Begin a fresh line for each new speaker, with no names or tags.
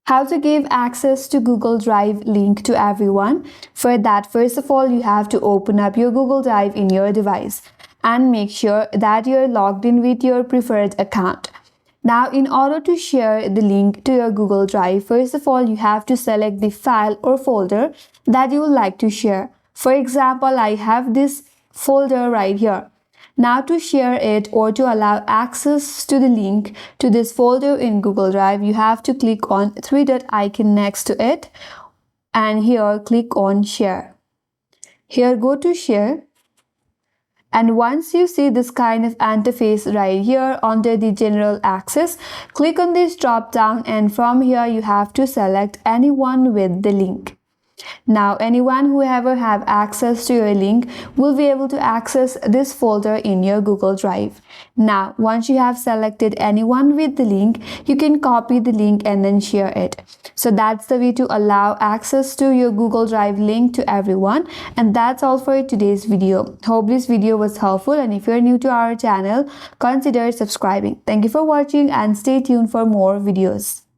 How to give access to Google Drive link to everyone. For that, first of all, you have to open up your Google Drive in your device and make sure that you're logged in with your preferred account. Now, in order to share the link to your Google Drive, first of all, you have to select the file or folder that you would like to share. For example, I have this folder right here. Now, to share it or to allow access to the link to this folder in Google Drive, you have to click on three-dot icon next to it, and here click on share. Here go to share, and once you see this kind of interface right here under the general access, click on this drop down, and from here you have to select anyone with the link. Now, anyone who ever have access to your link will be able to access this folder in your Google Drive. Now, once you have selected anyone with the link, you can copy the link and then share it. So that's the way to allow access to your Google Drive link to everyone. And that's all for today's video. Hope this video was helpful, and if you're new to our channel, consider subscribing. Thank you for watching and stay tuned for more videos.